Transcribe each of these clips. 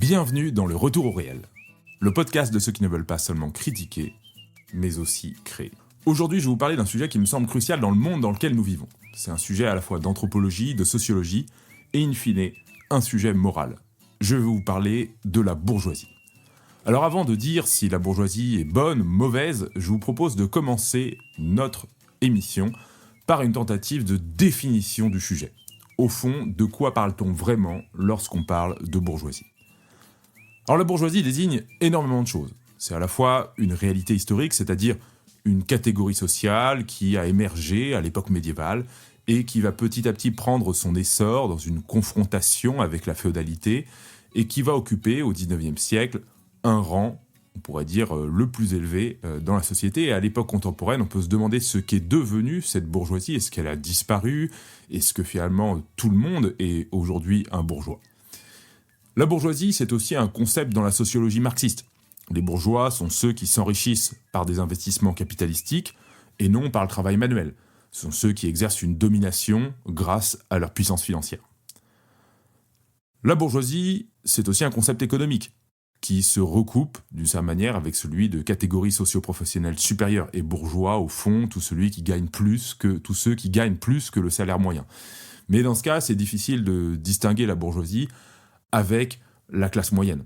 Bienvenue dans le Retour au réel, le podcast de ceux qui ne veulent pas seulement critiquer, mais aussi créer. Aujourd'hui, je vais vous parler d'un sujet qui me semble crucial dans le monde dans lequel nous vivons. C'est un sujet à la fois d'anthropologie, de sociologie, et in fine, un sujet moral. Je vais vous parler de la bourgeoisie. Alors avant de dire si la bourgeoisie est bonne ou mauvaise, je vous propose de commencer notre émission par une tentative de définition du sujet. Au fond, de quoi parle-t-on vraiment lorsqu'on parle de bourgeoisie ? Alors la bourgeoisie désigne énormément de choses. C'est à la fois une réalité historique, c'est-à-dire une catégorie sociale qui a émergé à l'époque médiévale et qui va petit à petit prendre son essor dans une confrontation avec la féodalité et qui va occuper au XIXe siècle un rang, on pourrait dire, le plus élevé dans la société. Et à l'époque contemporaine, on peut se demander ce qu'est devenue cette bourgeoisie. Est-ce qu'elle a disparu ? Est-ce que finalement tout le monde est aujourd'hui un bourgeois ? La bourgeoisie, c'est aussi un concept dans la sociologie marxiste. Les bourgeois sont ceux qui s'enrichissent par des investissements capitalistiques et non par le travail manuel. Ce sont ceux qui exercent une domination grâce à leur puissance financière. La bourgeoisie, c'est aussi un concept économique qui se recoupe d'une certaine manière avec celui de catégories socio-professionnelles supérieures. Et bourgeois, au fond, tous ceux qui gagnent plus que le salaire moyen. Mais dans ce cas, c'est difficile de distinguer la bourgeoisie avec la classe moyenne.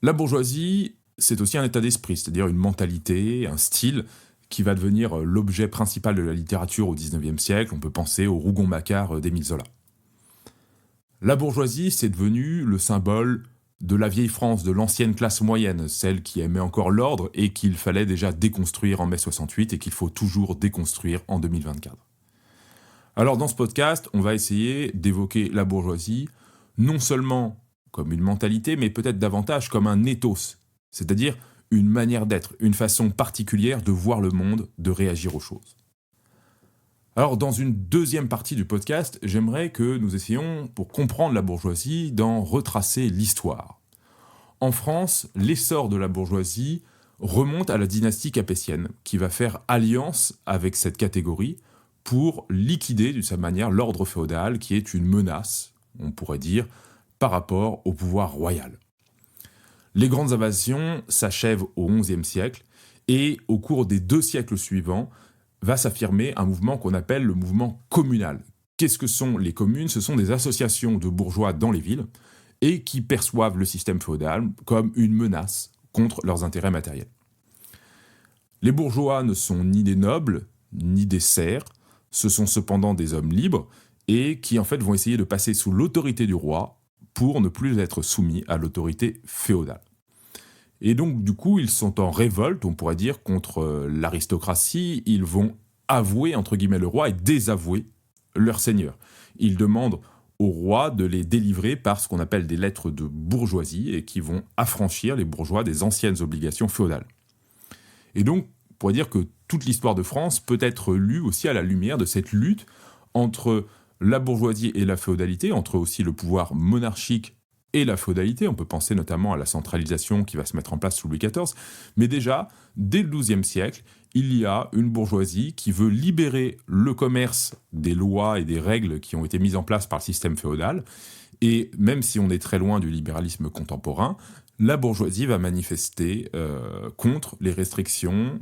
La bourgeoisie, c'est aussi un état d'esprit, c'est-à-dire une mentalité, un style qui va devenir l'objet principal de la littérature au XIXe siècle. On peut penser au Rougon-Macquart d'Émile Zola. La bourgeoisie, c'est devenu le symbole de la vieille France, de l'ancienne classe moyenne, celle qui aimait encore l'ordre et qu'il fallait déjà déconstruire en mai 68 et qu'il faut toujours déconstruire en 2024. Alors dans ce podcast, on va essayer d'évoquer la bourgeoisie, non seulement comme une mentalité, mais peut-être davantage comme un ethos, c'est-à-dire une manière d'être, une façon particulière de voir le monde, de réagir aux choses. Alors, dans une deuxième partie du podcast, j'aimerais que nous essayions, pour comprendre la bourgeoisie, d'en retracer l'histoire. En France, l'essor de la bourgeoisie remonte à la dynastie capétienne, qui va faire alliance avec cette catégorie pour liquider, d'une certaine manière, l'ordre féodal, qui est une menace, on pourrait dire, par rapport au pouvoir royal. Les grandes invasions s'achèvent au XIe siècle, et au cours des 2 siècles suivants, va s'affirmer un mouvement qu'on appelle le mouvement communal. Qu'est-ce que sont les communes ? Ce sont des associations de bourgeois dans les villes et qui perçoivent le système féodal comme une menace contre leurs intérêts matériels. Les bourgeois ne sont ni des nobles, ni des serfs, ce sont cependant des hommes libres et qui en fait vont essayer de passer sous l'autorité du roi pour ne plus être soumis à l'autorité féodale. Et donc, du coup, ils sont en révolte, on pourrait dire, contre l'aristocratie. Ils vont avouer, entre guillemets, le roi et désavouer leur seigneur. Ils demandent au roi de les délivrer par ce qu'on appelle des lettres de bourgeoisie et qui vont affranchir les bourgeois des anciennes obligations féodales. Et donc, on pourrait dire que toute l'histoire de France peut être lue aussi à la lumière de cette lutte entre la bourgeoisie et la féodalité, entre aussi le pouvoir monarchique et la féodalité. On peut penser notamment à la centralisation qui va se mettre en place sous Louis XIV. Mais déjà, dès le XIIe siècle, il y a une bourgeoisie qui veut libérer le commerce des lois et des règles qui ont été mises en place par le système féodal. Et même si on est très loin du libéralisme contemporain, la bourgeoisie va manifester contre les restrictions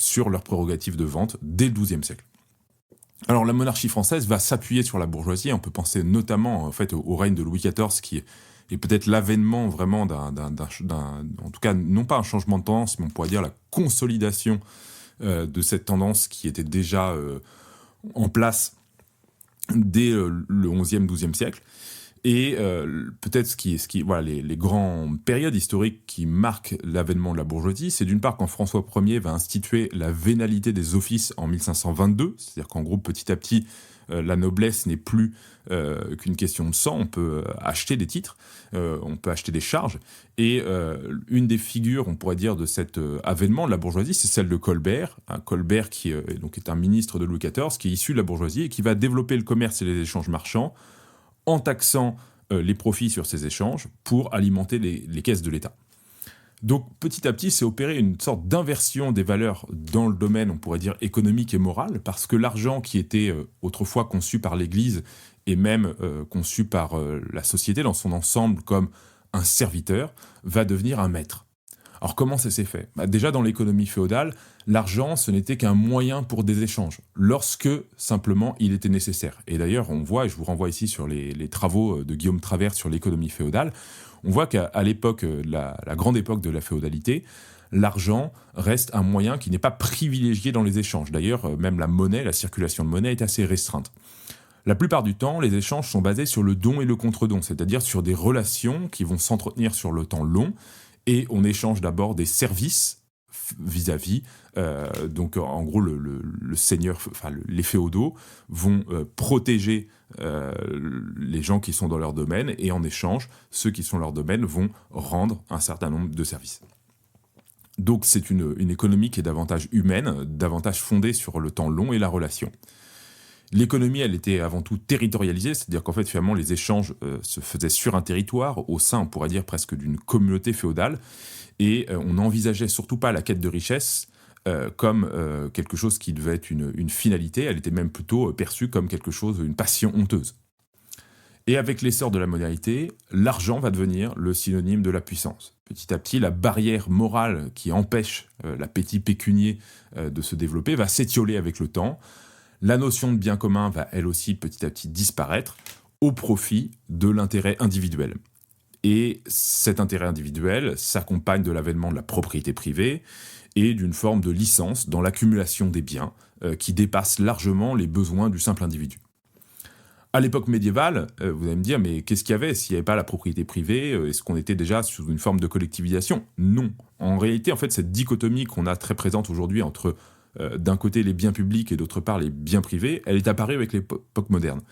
sur leurs prérogatives de vente dès le XIIe siècle. Alors la monarchie française va s'appuyer sur la bourgeoisie. On peut penser notamment en fait, au règne de Louis XIV qui est peut-être l'avènement vraiment en tout cas non pas un changement de tendance, mais on pourrait dire la consolidation de cette tendance qui était déjà en place dès le XIe, XIIe siècle. Et peut-être les grandes périodes historiques qui marquent l'avènement de la bourgeoisie, c'est d'une part quand François Ier va instituer la vénalité des offices en 1522, c'est-à-dire qu'en gros, petit à petit, la noblesse n'est plus qu'une question de sang, on peut acheter des titres, on peut acheter des charges, et une des figures, on pourrait dire, de cet avènement de la bourgeoisie, c'est celle de Colbert, Colbert qui est un ministre de Louis XIV, qui est issu de la bourgeoisie et qui va développer le commerce et les échanges marchands, en taxant les profits sur ces échanges pour alimenter les caisses de l'État. Donc petit à petit, c'est opéré une sorte d'inversion des valeurs dans le domaine, on pourrait dire, économique et moral, parce que l'argent qui était autrefois conçu par l'Église et même conçu par la société dans son ensemble comme un serviteur, va devenir un maître. Alors comment ça s'est fait? Déjà dans l'économie féodale, l'argent ce n'était qu'un moyen pour des échanges, lorsque simplement il était nécessaire. Et d'ailleurs on voit, et je vous renvoie ici sur les travaux de Guillaume Travers sur l'économie féodale, on voit qu'à l'époque, la grande époque de la féodalité, l'argent reste un moyen qui n'est pas privilégié dans les échanges. D'ailleurs, même la monnaie, la circulation de monnaie est assez restreinte. La plupart du temps, les échanges sont basés sur le don et le contre-don, c'est-à-dire sur des relations qui vont s'entretenir sur le temps long, et on échange d'abord des services vis-à-vis. Donc en gros, le seigneur, enfin les féodaux vont protéger les gens qui sont dans leur domaine, et en échange, ceux qui sont dans leur domaine vont rendre un certain nombre de services. Donc c'est une économie qui est davantage humaine, davantage fondée sur le temps long et la relation. L'économie, elle était avant tout territorialisée, c'est-à-dire qu'en fait, finalement, les échanges se faisaient sur un territoire, au sein, on pourrait dire, presque d'une communauté féodale, et on n'envisageait surtout pas la quête de richesse comme quelque chose qui devait être une finalité, elle était même plutôt perçue comme quelque chose, une passion honteuse. Et avec l'essor de la modernité, l'argent va devenir le synonyme de la puissance. Petit à petit, la barrière morale qui empêche l'appétit pécunier de se développer va s'étioler avec le temps. La notion de bien commun va elle aussi petit à petit disparaître au profit de l'intérêt individuel. Et cet intérêt individuel s'accompagne de l'avènement de la propriété privée et d'une forme de licence dans l'accumulation des biens qui dépasse largement les besoins du simple individu. À l'époque médiévale, vous allez me dire, mais qu'est-ce qu'il y avait s'il n'y avait pas la propriété privée? Est-ce qu'on était déjà sous une forme de collectivisation? Non. En réalité, en fait, cette dichotomie qu'on a très présente aujourd'hui entre d'un côté les biens publics et d'autre part les biens privés, elle est apparue avec l'époque moderne.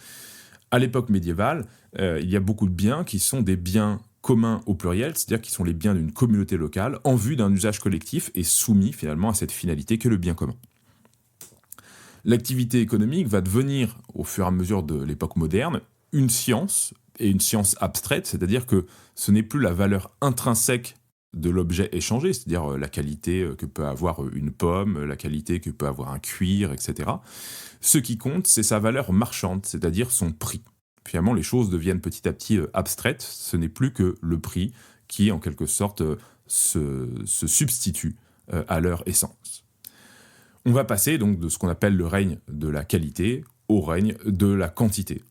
À l'époque médiévale, il y a beaucoup de biens qui sont des biens communs au pluriel, c'est-à-dire qui sont les biens d'une communauté locale en vue d'un usage collectif et soumis finalement à cette finalité qu'est le bien commun. L'activité économique va devenir, au fur et à mesure de l'époque moderne, une science, et une science abstraite, c'est-à-dire que ce n'est plus la valeur intrinsèque de l'objet échangé, c'est-à-dire la qualité que peut avoir une pomme, la qualité que peut avoir un cuir, etc. Ce qui compte, c'est sa valeur marchande, c'est-à-dire son prix. Finalement, les choses deviennent petit à petit abstraites, ce n'est plus que le prix qui, en quelque sorte, se substitue à leur essence. On va passer donc de ce qu'on appelle le règne de la qualité au règne de la quantité.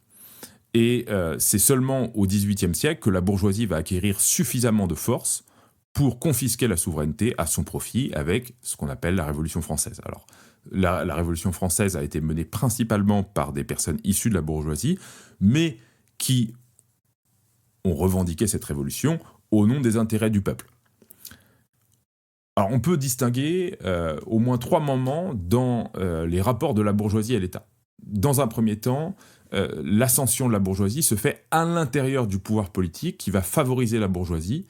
Et c'est seulement au XVIIIe siècle que la bourgeoisie va acquérir suffisamment de force pour confisquer la souveraineté à son profit avec ce qu'on appelle la Révolution française. Alors, la Révolution française a été menée principalement par des personnes issues de la bourgeoisie, mais qui ont revendiqué cette révolution au nom des intérêts du peuple. Alors, on peut distinguer au moins 3 moments dans les rapports de la bourgeoisie à l'État. Dans un premier temps, l'ascension de la bourgeoisie se fait à l'intérieur du pouvoir politique qui va favoriser la bourgeoisie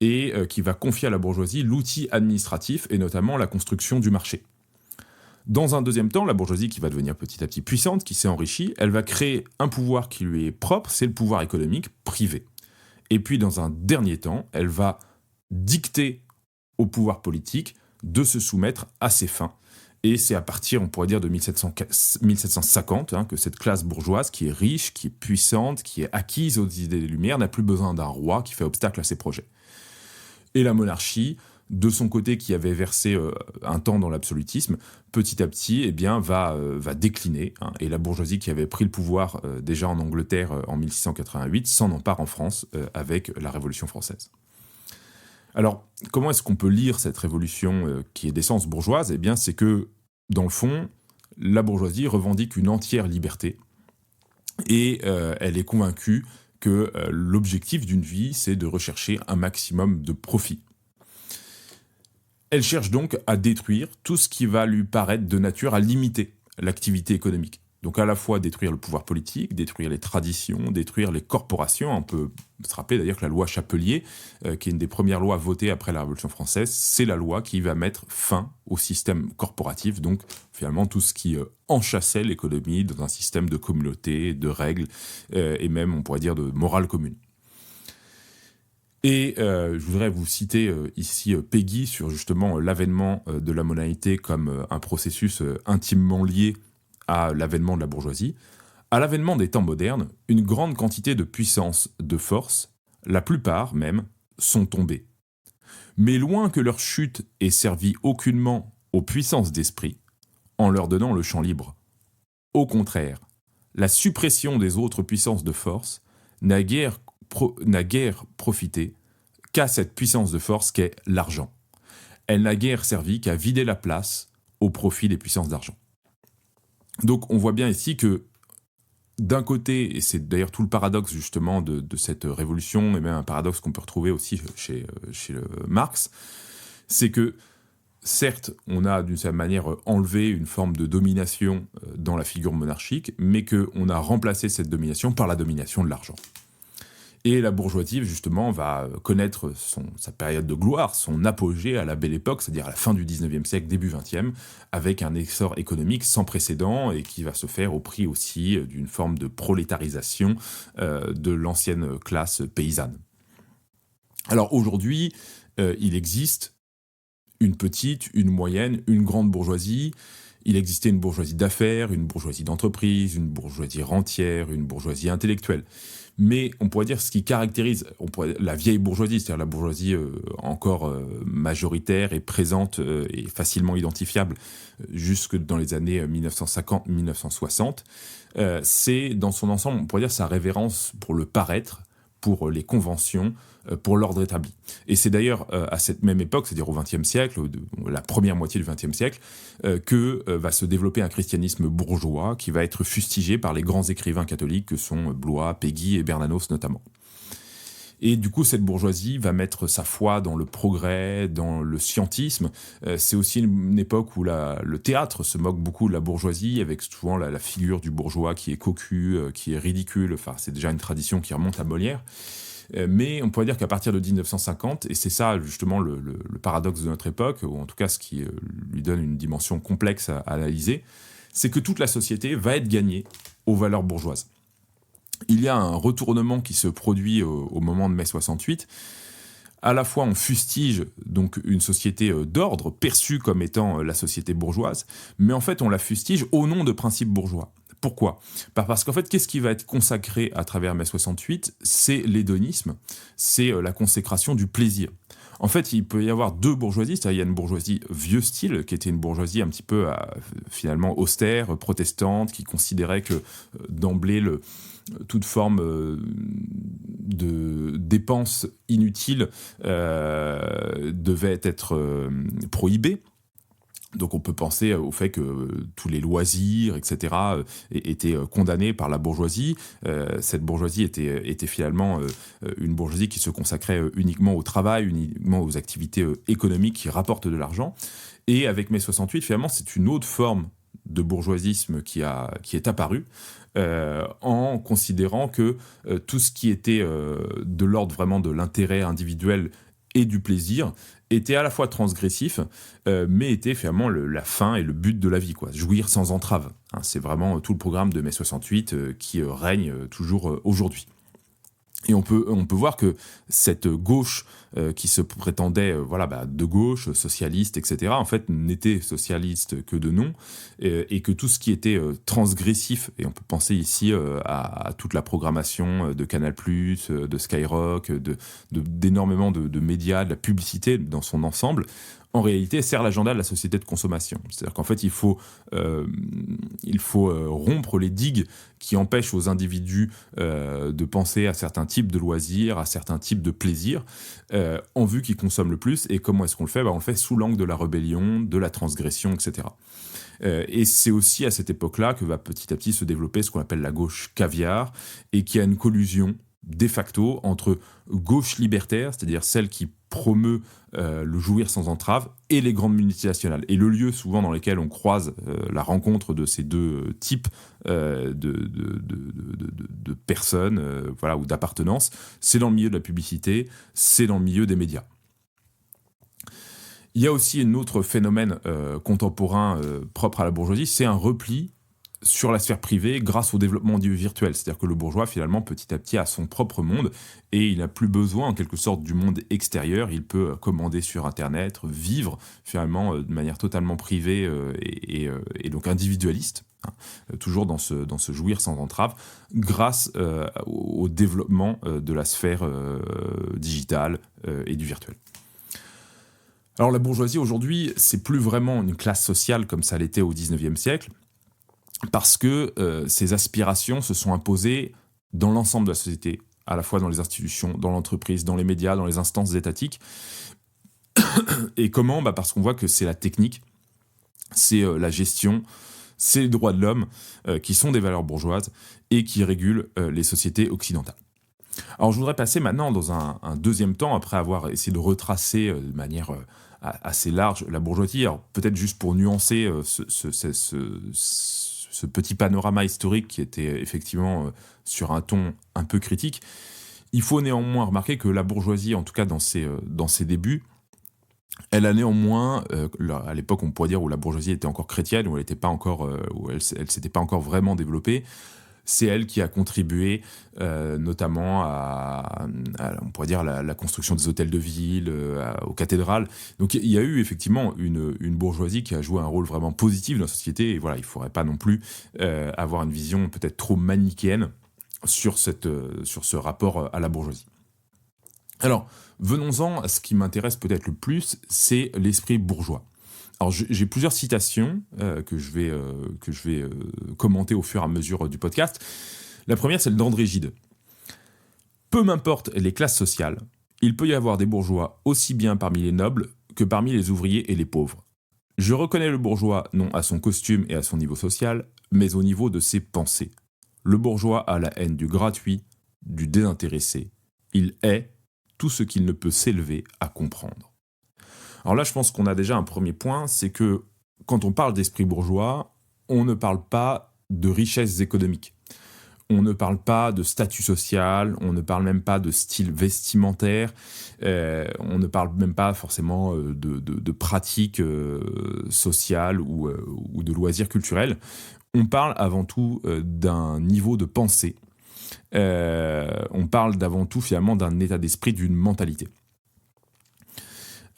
et qui va confier à la bourgeoisie l'outil administratif et notamment la construction du marché. Dans un deuxième temps, la bourgeoisie qui va devenir petit à petit puissante, qui s'est enrichie, elle va créer un pouvoir qui lui est propre, c'est le pouvoir économique privé. Et puis dans un dernier temps, elle va dicter au pouvoir politique de se soumettre à ses fins. Et c'est à partir, on pourrait dire, de 1750 que cette classe bourgeoise qui est riche, qui est puissante, qui est acquise aux idées des Lumières, n'a plus besoin d'un roi qui fait obstacle à ses projets. Et la monarchie, de son côté, qui avait versé un temps dans l'absolutisme, petit à petit, eh bien, va décliner. Et la bourgeoisie qui avait pris le pouvoir déjà en Angleterre en 1688 s'en empare en France avec la Révolution française. Alors, comment est-ce qu'on peut lire cette révolution qui est d'essence bourgeoise? Eh bien, c'est que, dans le fond, la bourgeoisie revendique une entière liberté et elle est convaincue que l'objectif d'une vie, c'est de rechercher un maximum de profit. Elle cherche donc à détruire tout ce qui va lui paraître de nature à limiter l'activité économique. Donc à la fois détruire le pouvoir politique, détruire les traditions, détruire les corporations. On peut se rappeler d'ailleurs que la loi Chapelier, qui est une des premières lois votées après la Révolution française, c'est la loi qui va mettre fin au système corporatif, donc finalement tout ce qui enchâssait l'économie dans un système de communauté, de règles, et même on pourrait dire de morale commune. Et je voudrais vous citer ici Peggy sur justement l'avènement de la monarchie comme un processus intimement lié à l'avènement de la bourgeoisie. À l'avènement des temps modernes, une grande quantité de puissance, de force, la plupart même, sont tombées. Mais loin que leur chute ait servi aucunement aux puissances d'esprit, en leur donnant le champ libre. Au contraire, la suppression des autres puissances de force n'a guère profité qu'à cette puissance de force qu'est l'argent. Elle n'a guère servi qu'à vider la place au profit des puissances d'argent. Donc on voit bien ici que d'un côté, et c'est d'ailleurs tout le paradoxe justement de cette révolution, et même un paradoxe qu'on peut retrouver aussi chez Marx, c'est que certes, on a d'une certaine manière enlevé une forme de domination dans la figure monarchique, mais qu'on a remplacé cette domination par la domination de l'argent. Et la bourgeoisie, justement, va connaître sa période de gloire, son apogée à la Belle Époque, c'est-à-dire à la fin du 19e siècle, début 20e, avec un essor économique sans précédent et qui va se faire au prix aussi d'une forme de prolétarisation de l'ancienne classe paysanne. Alors aujourd'hui, il existe une petite, une moyenne, une grande bourgeoisie. Il existait une bourgeoisie d'affaires, une bourgeoisie d'entreprise, une bourgeoisie rentière, une bourgeoisie intellectuelle. Mais on pourrait dire ce qui caractérise la vieille bourgeoisie, c'est-à-dire la bourgeoisie encore majoritaire et présente et facilement identifiable jusque dans les années 1950-1960, c'est dans son ensemble, on pourrait dire sa révérence pour le paraître, pour les conventions, pour l'ordre établi. Et c'est d'ailleurs à cette même époque, c'est-à-dire au XXe siècle, la première moitié du XXe siècle, que va se développer un christianisme bourgeois qui va être fustigé par les grands écrivains catholiques que sont Blois, Peggy et Bernanos notamment. Et du coup, cette bourgeoisie va mettre sa foi dans le progrès, dans le scientisme. C'est aussi une époque où le théâtre se moque beaucoup de la bourgeoisie, avec souvent la figure du bourgeois qui est cocu, qui est ridicule. Enfin, c'est déjà une tradition qui remonte à Molière. Mais on pourrait dire qu'à partir de 1950, et c'est ça justement le paradoxe de notre époque, ou en tout cas ce qui lui donne une dimension complexe à analyser, c'est que toute la société va être gagnée aux valeurs bourgeoises. Il y a un retournement qui se produit au moment de mai 68. À la fois, on fustige donc une société d'ordre, perçue comme étant la société bourgeoise, mais en fait, on la fustige au nom de principes bourgeois. Pourquoi ? Parce qu'en fait, qu'est-ce qui va être consacré à travers mai 68 ? C'est l'hédonisme, c'est la consécration du plaisir. En fait, il peut y avoir deux bourgeoisies, c'est-à-dire il y a une bourgeoisie vieux style, qui était une bourgeoisie un petit peu finalement austère, protestante, qui considérait que d'emblée toute forme de dépenses inutiles devait être prohibée. Donc on peut penser au fait que tous les loisirs, etc., étaient condamnés par la bourgeoisie. Cette bourgeoisie était finalement une bourgeoisie qui se consacrait uniquement au travail, uniquement aux activités économiques qui rapportent de l'argent. Et avec mai 68, finalement, c'est une autre forme de bourgeoisisme qui est apparue, en considérant que tout ce qui était de l'ordre vraiment de l'intérêt individuel et du plaisir était à la fois transgressif, mais était finalement la fin et le but de la vie, quoi. Jouir sans entrave. Hein, c'est vraiment tout le programme de mai 68 qui règne toujours aujourd'hui. Et on peut voir que cette gauche qui se prétendait de gauche, socialiste, etc., en fait, n'était socialiste que de nom, et que tout ce qui était transgressif, et on peut penser ici à toute la programmation de Canal+, de Skyrock, d'énormément de médias, de la publicité dans son ensemble, en réalité, sert l'agenda de la société de consommation. C'est-à-dire qu'en fait, il faut rompre les digues qui empêchent aux individus de penser à certains types de loisirs, à certains types de plaisirs, en vue qu'ils consomment le plus. Et comment est-ce qu'on le fait ? On le fait sous l'angle de la rébellion, de la transgression, etc. Et c'est aussi à cette époque-là que va petit à petit se développer ce qu'on appelle la gauche caviar, et qui a une collusion de facto entre gauche libertaire, c'est-à-dire celle qui promeut le jouir sans entrave, et les grandes multinationales. Et le lieu souvent dans lequel on croise la rencontre de ces deux types de personnes ou d'appartenance, c'est dans le milieu de la publicité, c'est dans le milieu des médias. Il y a aussi un autre phénomène contemporain propre à la bourgeoisie, c'est un repli sur la sphère privée grâce au développement du virtuel. C'est-à-dire que le bourgeois, finalement, petit à petit, a son propre monde et il n'a plus besoin, en quelque sorte, du monde extérieur. Il peut commander sur Internet, vivre, finalement, de manière totalement privée et donc individualiste, hein, toujours dans ce jouir sans entrave, grâce au développement de la sphère digitale et du virtuel. Alors la bourgeoisie, aujourd'hui, c'est plus vraiment une classe sociale comme ça l'était au XIXe siècle, parce que ces aspirations se sont imposées dans l'ensemble de la société, à la fois dans les institutions, dans l'entreprise, dans les médias, dans les instances étatiques. Et comment ? Parce qu'on voit que c'est la technique, c'est la gestion, c'est les droits de l'homme qui sont des valeurs bourgeoises et qui régulent les sociétés occidentales. Alors je voudrais passer maintenant dans un deuxième temps, après avoir essayé de retracer de manière assez large la bourgeoisie, alors peut-être juste pour nuancer ce petit panorama historique qui était effectivement sur un ton un peu critique. Il faut néanmoins remarquer que la bourgeoisie, en tout cas dans ses débuts, elle a néanmoins, à l'époque on pourrait dire où la bourgeoisie était encore chrétienne, où elle n'était pas encore, où elle s'était pas encore vraiment développée, c'est elle qui a contribué notamment à, on pourrait dire, la construction des hôtels de ville, aux cathédrales. Donc il y a eu effectivement une bourgeoisie qui a joué un rôle vraiment positif dans la société. Et voilà, il ne faudrait pas non plus avoir une vision peut-être trop manichéenne sur ce rapport à la bourgeoisie. Alors, venons-en à ce qui m'intéresse peut-être le plus, c'est l'esprit bourgeois. Alors j'ai plusieurs citations que je vais commenter au fur et à mesure du podcast. La première, c'est d'André Gide. Peu m'importe les classes sociales, il peut y avoir des bourgeois aussi bien parmi les nobles que parmi les ouvriers et les pauvres. Je reconnais le bourgeois non à son costume et à son niveau social, mais au niveau de ses pensées. Le bourgeois a la haine du gratuit, du désintéressé. Il hait tout ce qu'il ne peut s'élever à comprendre. Alors là, je pense qu'on a déjà un premier point, c'est que quand on parle d'esprit bourgeois, on ne parle pas de richesses économiques. On ne parle pas de statut social, on ne parle même pas de style vestimentaire, on ne parle même pas forcément de pratiques sociales ou de loisirs culturels. On parle avant tout d'un niveau de pensée. On parle avant tout finalement d'un état d'esprit, d'une mentalité.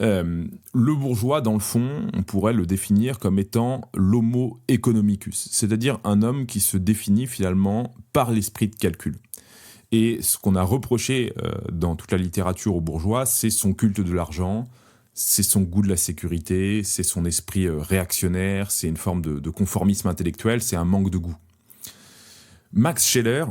Le bourgeois, dans le fond, on pourrait le définir comme étant l'homo economicus, c'est-à-dire un homme qui se définit finalement par l'esprit de calcul. Et ce qu'on a reproché dans toute la littérature au bourgeois, c'est son culte de l'argent, c'est son goût de la sécurité, c'est son esprit réactionnaire, c'est une forme de conformisme intellectuel, c'est un manque de goût. Max Scheler,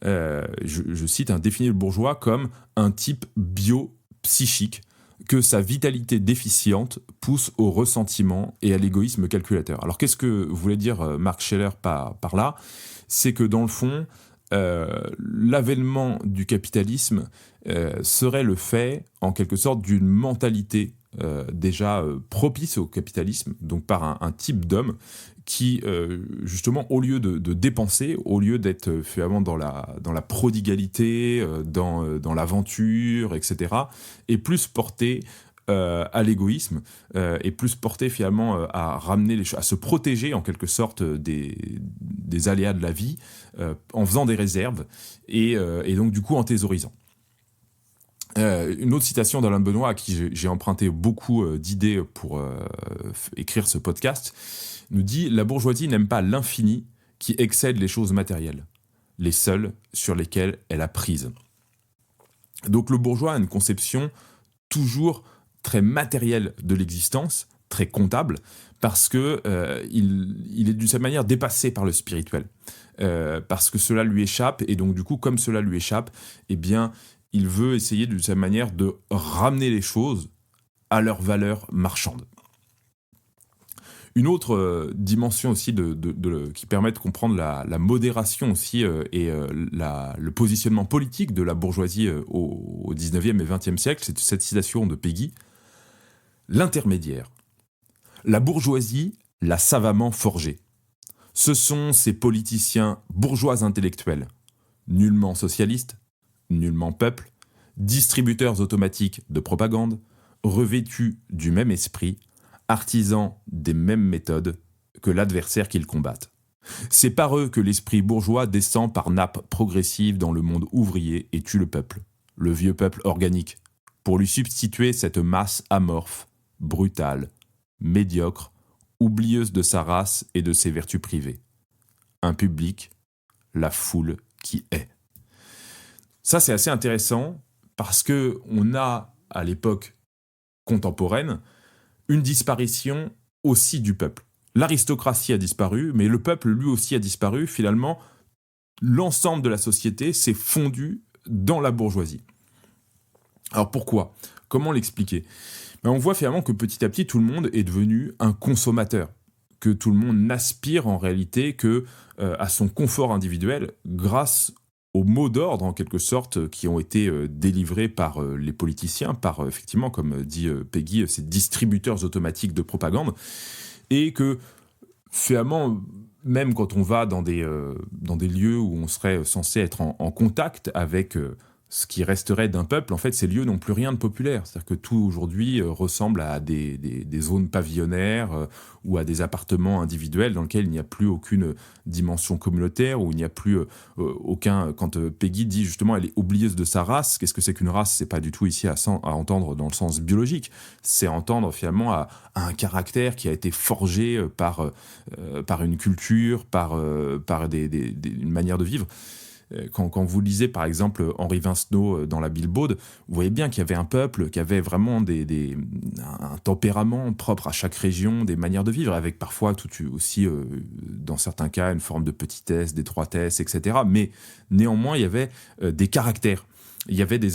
je cite, définit le bourgeois comme un type biopsychique, que sa vitalité déficiente pousse au ressentiment et à l'égoïsme calculateur. Alors qu'est-ce que voulait dire Max Scheler par là ? C'est que dans le fond, l'avènement du capitalisme serait le fait, en quelque sorte, d'une mentalité déjà propice au capitalisme, donc par un type d'homme qui, justement, au lieu de dépenser, au lieu d'être finalement dans la prodigalité, dans l'aventure, etc., est plus porté à l'égoïsme, et plus porté finalement à ramener les choses, à se protéger en quelque sorte des aléas de la vie, en faisant des réserves, et donc du coup en thésaurisant. Une autre citation d'Alain Benoît, à qui j'ai emprunté beaucoup d'idées pour écrire ce podcast, nous dit « La bourgeoisie n'aime pas l'infini qui excède les choses matérielles, les seules sur lesquelles elle a prise. » Donc le bourgeois a une conception toujours très matérielle de l'existence, très comptable, parce que il est d'une certaine manière dépassé par le spirituel, parce que cela lui échappe, et donc du coup, comme cela lui échappe, eh bien, il veut essayer d'une certaine manière de ramener les choses à leur valeur marchande. Une autre dimension aussi qui permet de comprendre la modération aussi et le positionnement politique de la bourgeoisie au 19e et 20e siècle, c'est cette citation de Péguy. « L'intermédiaire. La bourgeoisie l'a savamment forgée. Ce sont ces politiciens bourgeois intellectuels, nullement socialistes, nullement peuple, distributeurs automatiques de propagande, revêtus du même esprit, artisans des mêmes méthodes que l'adversaire qu'ils combattent. C'est par eux que l'esprit bourgeois descend par nappes progressives dans le monde ouvrier et tue le peuple, le vieux peuple organique, pour lui substituer cette masse amorphe, brutale, médiocre, oublieuse de sa race et de ses vertus privées. Un public, la foule qui est. Ça, c'est assez intéressant parce que on a, à l'époque contemporaine, une disparition aussi du peuple. L'aristocratie a disparu, mais le peuple lui aussi a disparu. Finalement, l'ensemble de la société s'est fondu dans la bourgeoisie. Alors pourquoi ? Comment l'expliquer ? On voit finalement que petit à petit, tout le monde est devenu un consommateur, que tout le monde n'aspire en réalité que à son confort individuel grâce aux mots d'ordre, en quelque sorte, qui ont été délivrés par les politiciens, par, effectivement, comme dit Peggy, ces distributeurs automatiques de propagande, et que, finalement, même quand on va dans des lieux où on serait censé être en contact avec ce qui resterait d'un peuple, en fait, ces lieux n'ont plus rien de populaire. C'est-à-dire que tout, aujourd'hui, ressemble à des zones pavillonnaires ou à des appartements individuels dans lesquels il n'y a plus aucune dimension communautaire, où il n'y a plus aucun... Quand Peggy dit, justement, elle est oublieuse de sa race, qu'est-ce que c'est qu'une race ? C'est pas du tout ici à entendre dans le sens biologique. C'est entendre, finalement, à un caractère qui a été forgé par une culture, par une manière de vivre. Quand vous lisez par exemple Henri Vincenot dans la Bible Baude, vous voyez bien qu'il y avait un peuple qui avait vraiment un tempérament propre à chaque région, des manières de vivre, avec parfois tout aussi, dans certains cas, une forme de petitesse, d'étroitesse, etc. Mais néanmoins, il y avait des caractères. Il y avait des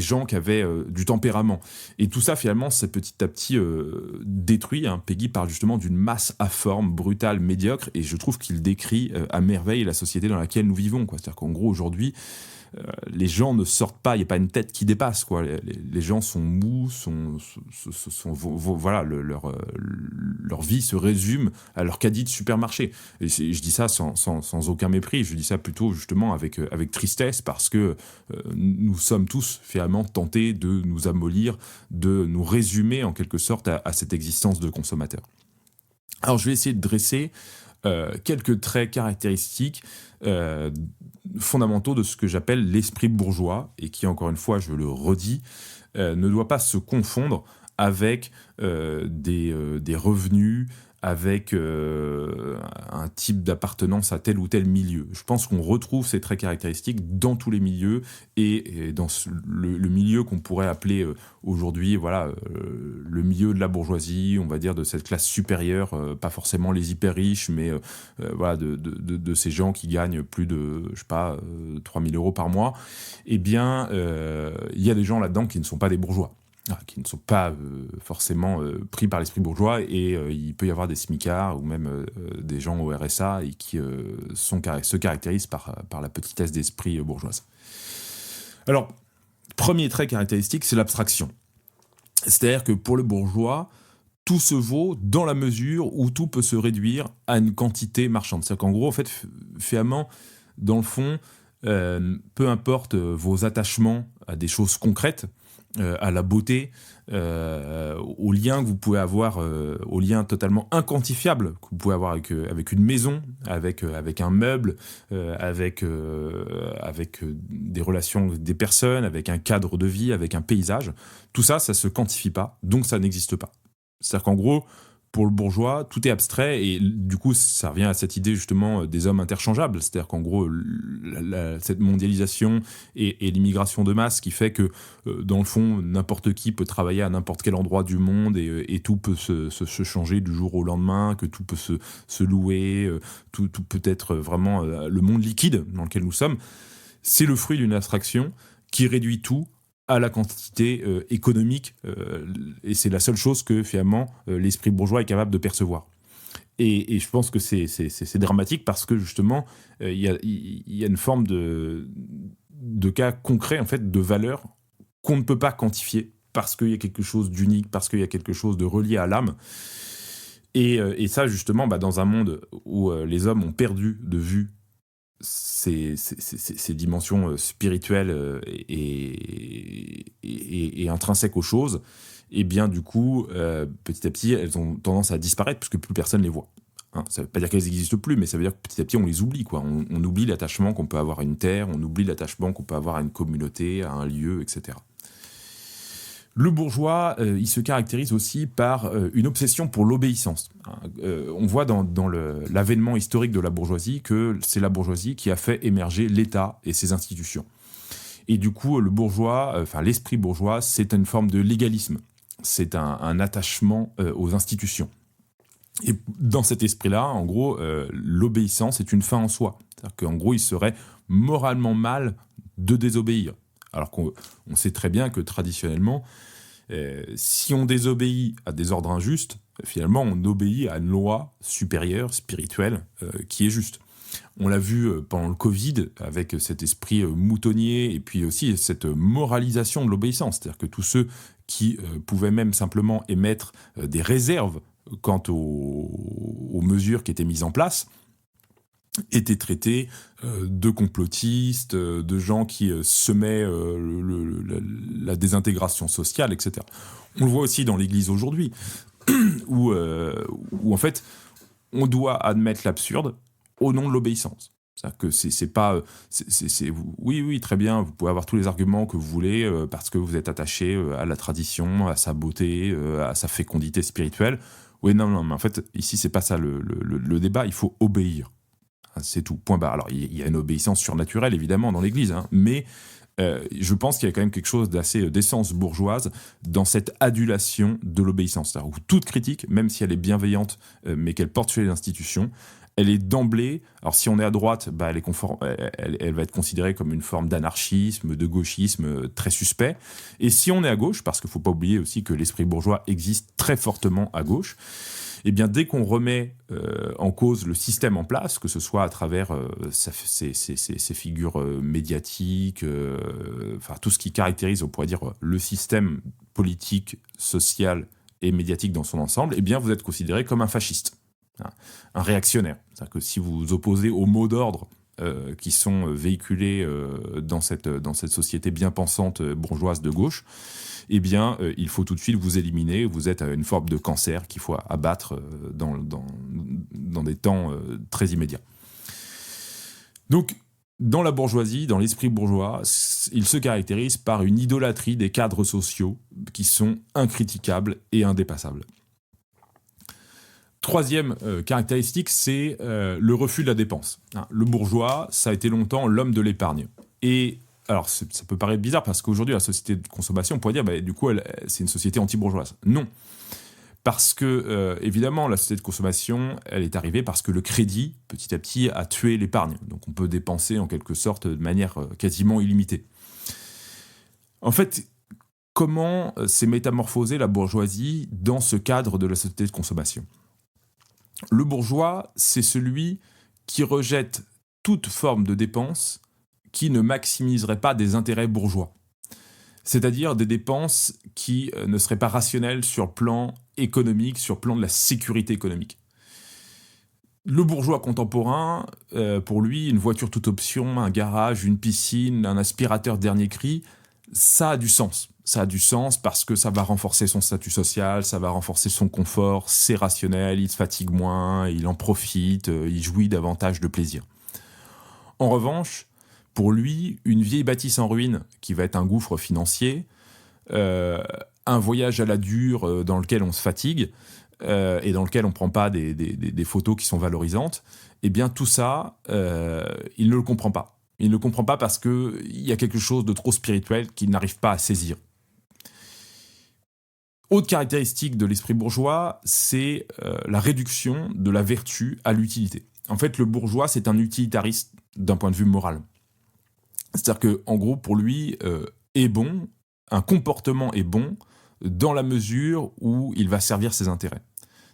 gens qui avaient du tempérament. Et tout ça, finalement, c'est petit à petit détruit. Peggy parle justement d'une masse informe, brutale, médiocre, et je trouve qu'il décrit à merveille la société dans laquelle nous vivons, quoi. C'est-à-dire qu'en gros, aujourd'hui, les gens ne sortent pas, il n'y a pas une tête qui dépasse, quoi. Les gens sont mous, voilà, leur vie se résume à leur caddie de supermarché. Et je dis ça sans aucun mépris, je dis ça plutôt justement avec tristesse, parce que nous sommes tous finalement tentés de nous amollir, de nous résumer en quelque sorte à cette existence de consommateur. Alors je vais essayer de dresser quelques traits caractéristiques fondamentaux de ce que j'appelle l'esprit bourgeois, et qui, encore une fois, je le redis, ne doit pas se confondre avec des revenus, avec un type d'appartenance à tel ou tel milieu. Je pense qu'on retrouve ces traits caractéristiques dans tous les milieux, et dans le milieu qu'on pourrait appeler aujourd'hui, voilà, le milieu de la bourgeoisie, on va dire de cette classe supérieure, pas forcément les hyper riches, mais voilà, de ces gens qui gagnent plus de, je sais pas, 3 000 euros par mois. Eh bien, il y a des gens là-dedans qui ne sont pas des bourgeois, qui ne sont pas forcément pris par l'esprit bourgeois, et il peut y avoir des smicards ou même des gens au RSA, et qui se caractérisent par la petitesse d'esprit bourgeoise. Alors, premier trait caractéristique, c'est l'abstraction. C'est-à-dire que pour le bourgeois, tout se vaut dans la mesure où tout peut se réduire à une quantité marchande. C'est-à-dire qu'en gros, en fait, finalement, dans le fond, peu importe vos attachements à des choses concrètes, à la beauté, aux liens que vous pouvez avoir, aux liens totalement inquantifiables que vous pouvez avoir avec une maison, avec un meuble, avec des relations avec des personnes, avec un cadre de vie, avec un paysage. Tout ça, ça se quantifie pas, donc ça n'existe pas. C'est-à-dire qu'en gros, pour le bourgeois, tout est abstrait, et du coup, ça revient à cette idée justement des hommes interchangeables. C'est-à-dire qu'en gros, cette mondialisation et l'immigration de masse qui fait que, dans le fond, n'importe qui peut travailler à n'importe quel endroit du monde, et tout peut se changer du jour au lendemain, que tout peut se louer, tout peut être vraiment le monde liquide dans lequel nous sommes. C'est le fruit d'une abstraction qui réduit tout à la quantité économique, et c'est la seule chose que finalement l'esprit bourgeois est capable de percevoir. Et je pense que c'est dramatique, parce que justement il y a une forme de cas concret, en fait, de valeur qu'on ne peut pas quantifier, parce qu'il y a quelque chose d'unique, parce qu'il y a quelque chose de relié à l'âme. Et ça, justement, dans un monde où les hommes ont perdu de vue ces dimensions spirituelles et intrinsèques aux choses, et bien du coup, petit à petit, elles ont tendance à disparaître, puisque plus personne les voit. hein. Ça ne veut pas dire qu'elles n'existent plus, mais ça veut dire que petit à petit, on les oublie, quoi. On oublie l'attachement qu'on peut avoir à une terre, on oublie l'attachement qu'on peut avoir à une communauté, à un lieu, etc. Le bourgeois, il se caractérise aussi par une obsession pour l'obéissance. On voit dans l'avènement historique de la bourgeoisie que c'est la bourgeoisie qui a fait émerger l'État et ses institutions. Et du coup, l'esprit bourgeois, c'est une forme de légalisme. C'est un attachement aux institutions. Et dans cet esprit-là, en gros, l'obéissance est une fin en soi. C'est-à-dire qu'en gros, il serait moralement mal de désobéir. Alors qu'on sait très bien que traditionnellement, si on désobéit à des ordres injustes, finalement, on obéit à une loi supérieure, spirituelle, qui est juste. On l'a vu pendant le Covid, avec cet esprit moutonnier, et puis aussi cette moralisation de l'obéissance. C'est-à-dire que tous ceux qui pouvaient même simplement émettre des réserves quant aux mesures qui étaient mises en place, étaient traités de complotistes, de gens qui semaient la désintégration sociale, etc. On le voit aussi dans l'Église aujourd'hui, où en fait, on doit admettre l'absurde au nom de l'obéissance. C'est-à-dire que c'est pas... oui, très bien, vous pouvez avoir tous les arguments que vous voulez, parce que vous êtes attaché à la tradition, à sa beauté, à sa fécondité spirituelle. Oui, non, mais en fait, ici, c'est pas ça le débat, il faut obéir. C'est tout, point barre. Alors, il y a une obéissance surnaturelle, évidemment, dans l'Église, hein, mais je pense qu'il y a quand même quelque chose d'assez d'essence bourgeoise dans cette adulation de l'obéissance. C'est-à-dire que toute critique, même si elle est bienveillante, mais qu'elle porte sur les institutions, elle est d'emblée... Alors, si on est à droite, elle va être considérée comme une forme d'anarchisme, de gauchisme très suspect. Et si on est à gauche, parce qu'il ne faut pas oublier aussi que l'esprit bourgeois existe très fortement à gauche, eh bien, dès qu'on remet en cause le système en place, que ce soit à travers ces figures médiatiques, tout ce qui caractérise, on pourrait dire, le système politique, social et médiatique dans son ensemble, eh bien, vous êtes considéré comme un fasciste, hein, un réactionnaire. C'est-à-dire que si vous vous opposez aux mots d'ordre qui sont véhiculés dans cette société bien pensante bourgeoise de gauche, eh bien, il faut tout de suite vous éliminer. Vous êtes une forme de cancer qu'il faut abattre dans des temps très immédiats. Donc, dans la bourgeoisie, dans l'esprit bourgeois, il se caractérise par une idolâtrie des cadres sociaux qui sont incriticables et indépassables. Troisième caractéristique, c'est le refus de la dépense. Le bourgeois, ça a été longtemps l'homme de l'épargne. Et alors, ça peut paraître bizarre parce qu'aujourd'hui, la société de consommation, on pourrait dire, du coup, c'est une société anti-bourgeoise. Non. Parce que, évidemment, la société de consommation, elle est arrivée parce que le crédit, petit à petit, a tué l'épargne. Donc, on peut dépenser, en quelque sorte, de manière quasiment illimitée. En fait, comment s'est métamorphosée la bourgeoisie dans ce cadre de la société de consommation ? Le bourgeois, c'est celui qui rejette toute forme de dépense qui ne maximiserait pas des intérêts bourgeois. C'est-à-dire des dépenses qui ne seraient pas rationnelles sur le plan économique, sur le plan de la sécurité économique. Le bourgeois contemporain, pour lui, une voiture toute option, un garage, une piscine, un aspirateur dernier cri, ça a du sens. Ça a du sens parce que ça va renforcer son statut social, ça va renforcer son confort, c'est rationnel, il se fatigue moins, il en profite, il jouit davantage de plaisir. En revanche, pour lui, une vieille bâtisse en ruine qui va être un gouffre financier, un voyage à la dure dans lequel on se fatigue et dans lequel on ne prend pas des photos qui sont valorisantes, eh bien tout ça, il ne le comprend pas. Il ne le comprend pas parce qu'il y a quelque chose de trop spirituel qu'il n'arrive pas à saisir. Autre caractéristique de l'esprit bourgeois, c'est la réduction de la vertu à l'utilité. En fait, le bourgeois, c'est un utilitariste d'un point de vue moral. C'est-à-dire qu'en gros, pour lui, est bon, un comportement est bon dans la mesure où il va servir ses intérêts.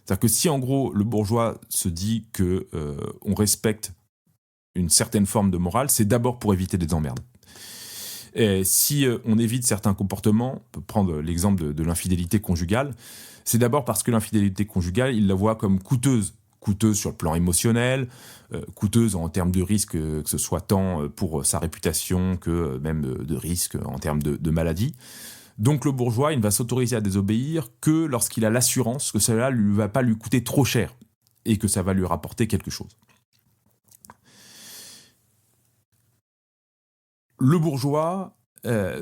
C'est-à-dire que si, en gros, le bourgeois se dit qu'on respecte une certaine forme de morale, c'est d'abord pour éviter des emmerdes. Et si on évite certains comportements, on peut prendre l'exemple de l'infidélité conjugale, c'est d'abord parce que l'infidélité conjugale, il la voit comme coûteuse. Coûteuse sur le plan émotionnel, coûteuse en termes de risque, que ce soit tant pour sa réputation que même de risque en termes de maladie. Donc le bourgeois, il ne va s'autoriser à désobéir que lorsqu'il a l'assurance que cela ne va pas lui coûter trop cher. et que ça va lui rapporter quelque chose. Le bourgeois,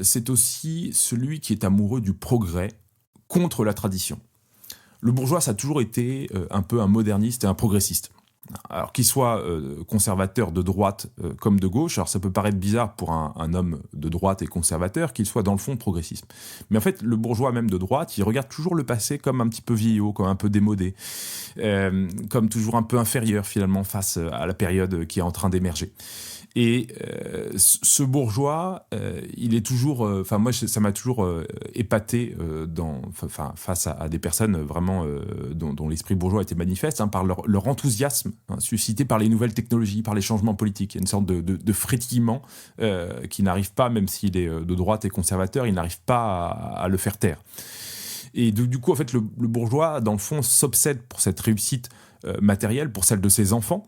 c'est aussi celui qui est amoureux du progrès contre la tradition. Le bourgeois, ça a toujours été un peu un moderniste et un progressiste. Alors qu'il soit conservateur de droite comme de gauche, alors ça peut paraître bizarre pour un homme de droite et conservateur qu'il soit dans le fond progressiste. Mais en fait, le bourgeois même de droite, il regarde toujours le passé comme un petit peu vieillot, comme un peu démodé, comme toujours un peu inférieur finalement face à la période qui est en train d'émerger. Et ce bourgeois, il est toujours, moi ça m'a toujours épaté face à des personnes vraiment dont l'esprit bourgeois était manifeste, par leur enthousiasme suscité par les nouvelles technologies, par les changements politiques. Il y a une sorte de frétillement qui n'arrive pas, même s'il est de droite et conservateur, il n'arrive pas à le faire taire. Et du coup, en fait, le bourgeois, dans le fond, s'obsède pour cette réussite matérielle, pour celle de ses enfants.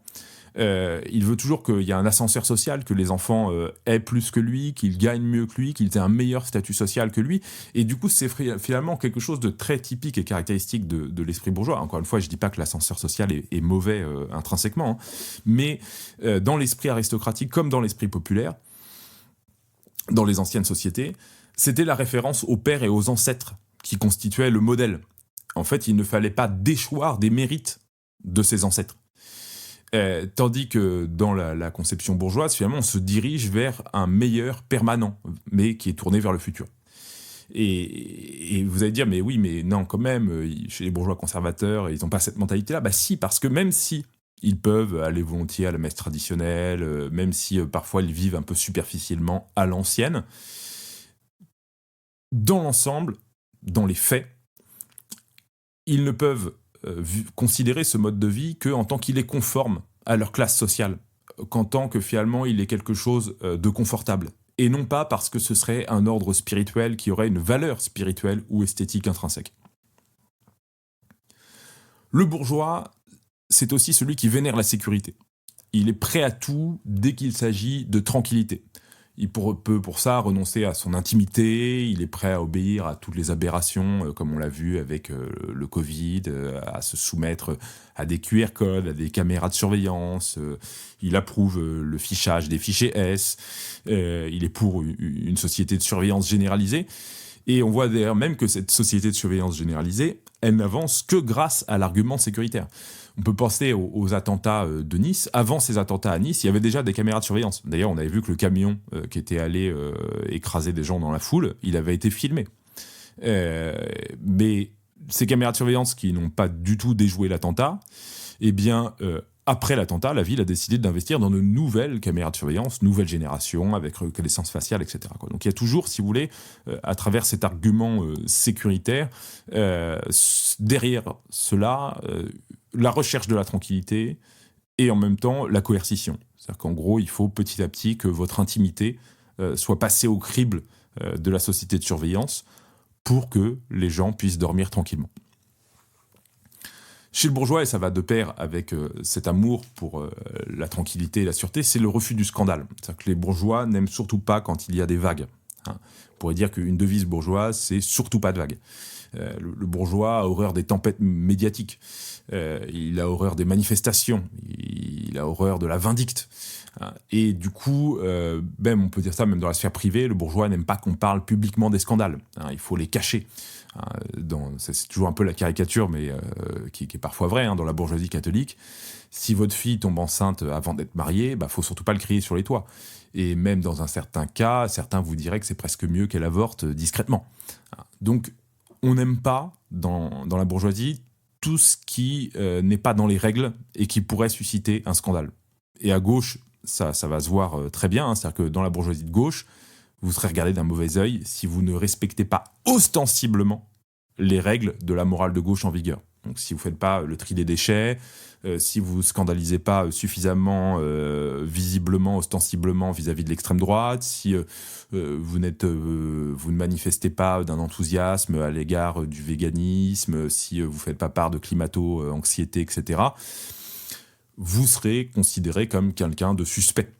Il veut toujours qu'il y ait un ascenseur social, que les enfants aient plus que lui, qu'ils gagnent mieux que lui, qu'ils aient un meilleur statut social que lui. Et du coup, c'est finalement quelque chose de très typique et caractéristique de l'esprit bourgeois. Encore une fois, je ne dis pas que l'ascenseur social est mauvais intrinsèquement, mais dans l'esprit aristocratique comme dans l'esprit populaire, dans les anciennes sociétés, c'était la référence aux pères et aux ancêtres qui constituaient le modèle. En fait, il ne fallait pas déchoir des mérites de ses ancêtres. Tandis que dans la conception bourgeoise, finalement, on se dirige vers un meilleur permanent, mais qui est tourné vers le futur. Et vous allez dire, mais oui, mais non, quand même, chez les bourgeois conservateurs, ils n'ont pas cette mentalité-là. Bah si, parce que même si ils peuvent aller volontiers à la messe traditionnelle, même si parfois ils vivent un peu superficiellement à l'ancienne, dans l'ensemble, dans les faits, ils ne peuvent considérer ce mode de vie qu'en tant qu'il est conforme à leur classe sociale, qu'en tant que finalement il est quelque chose de confortable, et non pas parce que ce serait un ordre spirituel qui aurait une valeur spirituelle ou esthétique intrinsèque. Le bourgeois, c'est aussi celui qui vénère la sécurité. Il est prêt à tout dès qu'il s'agit de tranquillité. Il peut pour ça renoncer à son intimité, il est prêt à obéir à toutes les aberrations, comme on l'a vu avec le Covid, à se soumettre à des QR codes, à des caméras de surveillance, il approuve le fichage des fichiers S, il est pour une société de surveillance généralisée, et on voit d'ailleurs même que cette société de surveillance généralisée, elle n'avance que grâce à l'argument sécuritaire. On peut penser aux attentats de Nice. Avant ces attentats à Nice, il y avait déjà des caméras de surveillance. D'ailleurs, on avait vu que le camion qui était allé écraser des gens dans la foule, il avait été filmé. Mais ces caméras de surveillance qui n'ont pas du tout déjoué l'attentat, eh bien, après l'attentat, la ville a décidé d'investir dans de nouvelles caméras de surveillance, nouvelle génération, avec reconnaissance faciale, etc. Donc il y a toujours, si vous voulez, à travers cet argument sécuritaire, derrière cela, la recherche de la tranquillité et en même temps la coercition. C'est-à-dire qu'en gros, il faut petit à petit que votre intimité soit passée au crible de la société de surveillance pour que les gens puissent dormir tranquillement. Chez le bourgeois, et ça va de pair avec cet amour pour la tranquillité et la sûreté, c'est le refus du scandale. C'est-à-dire que les bourgeois n'aiment surtout pas quand il y a des vagues. On pourrait dire qu'une devise bourgeoise, c'est surtout pas de vagues. Le bourgeois a horreur des tempêtes médiatiques, il a horreur des manifestations, il a horreur de la vindicte. Et du coup, même on peut dire ça même dans la sphère privée, le bourgeois n'aime pas qu'on parle publiquement des scandales. Il faut les cacher. C'est toujours un peu la caricature, mais qui est parfois vraie, dans la bourgeoisie catholique. Si votre fille tombe enceinte avant d'être mariée, faut surtout pas le crier sur les toits. Et même dans un certain cas, certains vous diraient que c'est presque mieux qu'elle avorte discrètement. Donc, on n'aime pas, dans la bourgeoisie, tout ce qui n'est pas dans les règles et qui pourrait susciter un scandale. Et à gauche, ça va se voir très bien, c'est-à-dire que dans la bourgeoisie de gauche, vous serez regardé d'un mauvais œil si vous ne respectez pas ostensiblement les règles de la morale de gauche en vigueur. Donc si vous ne faites pas le tri des déchets, si vous ne scandalisez pas suffisamment, visiblement, ostensiblement vis-à-vis de l'extrême droite, si vous ne manifestez pas d'un enthousiasme à l'égard du véganisme, si vous ne faites pas part de climato-anxiété, etc., vous serez considéré comme quelqu'un de suspect.